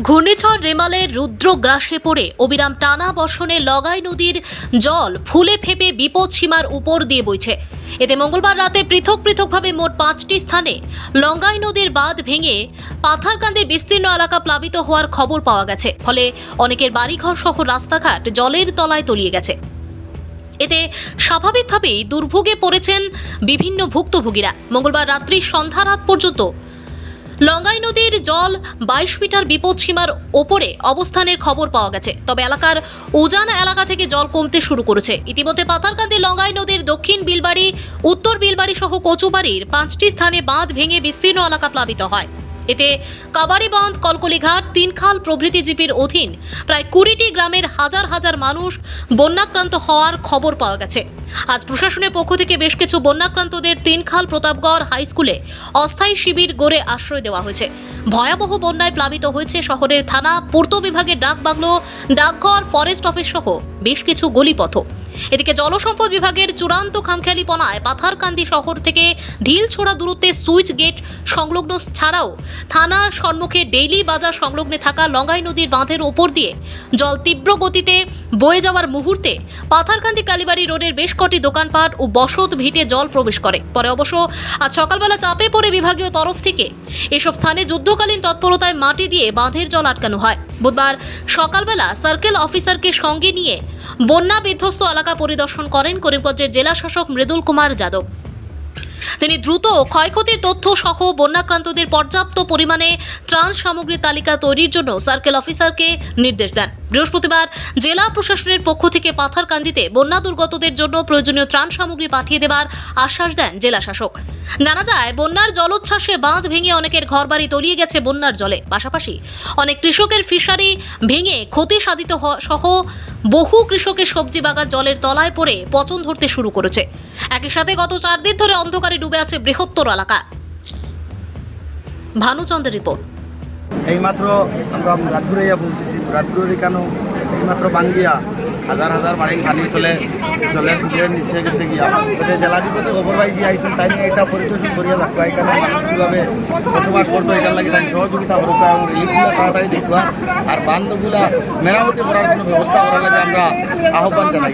ঘূর্ণিঝড় রেমালের রুদ্র গ্রাসে পড়ে অবিরাম টানা বর্ষণে লগাই নদীর জল ফুলে ফেপে বিপদ সীমার উপর দিয়ে বইছে। এতে মঙ্গলবার রাতে পৃথকভাবে মোট 5টি স্থানে লঙ্গাই নদীর বাঁধ ভেঙে পাথারকান্দির বিস্তীর্ণ এলাকা প্লাবিত হওয়ার খবর পাওয়া গেছে। ফলে অনেকের বাড়িঘর সহ রাস্তাঘাট জলের তলায় তলিয়ে গেছে। এতে স্বাভাবিকভাবেই দুর্ভোগে পড়েছেন বিভিন্ন ভুক্তভোগীরা। মঙ্গলবার রাত্রি সন্ধ্যা রাত পর্যন্ত লঙ্গাই নদীর জল 22 মিটার বিপদসীমার ওপরে অবস্থানের খবর পাওয়া গেছে। তবে এলাকার উজান এলাকা থেকে জল কমতে শুরু করেছে। ইতিমধ্যে পাথারকান্দি লঙ্গাই নদীর দক্ষিণ বিলবাড়ি, উত্তর বিলবাড়ি সহ কচুবাড়ির 5টি স্থানে বাঁধ ভেঙে বিস্তীর্ণ এলাকা প্লাবিত হয়। এতে কাবারি বাঁধ, কলকলিঘাট, তিনখাল প্রভৃতি জিপির অধীন প্রায় 20টি গ্রামের হাজার হাজার মানুষ বন্যাক্রান্ত হওয়ার খবর পাওয়া গেছে। আজ প্রশাসনের পক্ষ থেকে বেশ কিছু বন্যাক্রান্তদের তিনখাল প্রতাপগড় হাই স্কুলে অস্থায়ী শিবির গড়ে আশ্রয় দেওয়া হয়েছে। ভয়াবহ বন্যায় প্লাবিত হয়েছে শহরের থানা, পূর্ত বিভাগের ডাকবাংলো, ডাকঘর, ফরেস্ট অফিস সহ বেশ কিছু গলিপথ। এদিকে জলসম্পদ বিভাগের চূড়ান্ত খামখেয়ালিপনায় পাথারকান্দি শহর থেকে ঢিলছোড়া দূরত্বে সুইচ গেট সংলগ্ন ছাড়াও থানার সম্মুখে ডেইলি বাজার সংলগ্নে থাকা লঙ্গাই নদীর বাঁধের ওপর দিয়ে জল তীব্র গতিতে বয়ে যাওয়ার মুহূর্তে পাথারকান্দি কালীবাড়ি রোডের বেশ কটি দোকানপাট ও বসত ভিটে জল প্রবেশ করে। পরে অবশ্য আজ সকালবেলা চাপে পড়ে বিভাগীয় তরফ থেকে এসব স্থানে যুদ্ধকালীন তৎপরতায় মাটি দিয়ে বাঁধের জল আটকানো হয়। বুধবার সকালবেলা সার্কেল অফিসারকে সঙ্গে নিয়ে বন্যা বিধ্বস্ত এলাকা পরিদর্শন করেন করিমগঞ্জের জেলা শাসক মৃদুল কুমার যাদব। তিনি দ্রুত ক্ষয়ক্ষতির তথ্য সহ বন্যাক্রান্তদের পর্যাপ্ত পরিমাণে ত্রাণ সামগ্রীর তালিকা তৈরির জন্য সার্কেল অফিসারকে নির্দেশ দেন। বৃহস্পতিবার জেলা প্রশাসনের পক্ষ থেকে পাথারকান্দিতে বন্যা দুর্গতদের জন্য প্রয়োজনীয় ত্রাণ সামগ্রী পাঠিয়ে দেওয়ার আশ্বাস দেন জেলা শাসক। জানা যায়, বন্যার জলোচ্ছ্বাসে বাঁধ ভেঙে অনেকের ঘরবাড়ি তলিয়ে গেছে বন্যার জলে। পাশাপাশি অনেক কৃষকের ফিশারি ভেঙে ক্ষতি সাধিত সহ বহু কৃষকের সবজি বাগান জলের তলায় পড়ে পচন ধরতে শুরু করেছে। একই সাথে গত 4 দিন ধরে অন্ধকারে ডুবে আছে বৃহত্তর এলাকা। ভানুচন্দ্রের রিপোর্ট। এইমাত্র আমরা রাতপুরে পৌঁছেছি। রাতপুরের কেন এইমাত্র বাঙ্গিয়া হাজার হাজার বাড়ি পানি চলে জলের বুকের নিচে গেছে গিয়া ওতে জেলাধিপতি খবর পাইছি আইসুন তাই এটা পরিদর্শন করিয়া দেখবা এখানে মানুষ কীভাবে বসবাস করতো এটার লাগে তাই সহযোগিতা করবা এবং রিলিফগুলো তাড়াতাড়ি দেখবা আর বান্ধবগুলা মেরামতি করার কোনো ব্যবস্থা করার লাগে আমরা আহ্বান জানাই।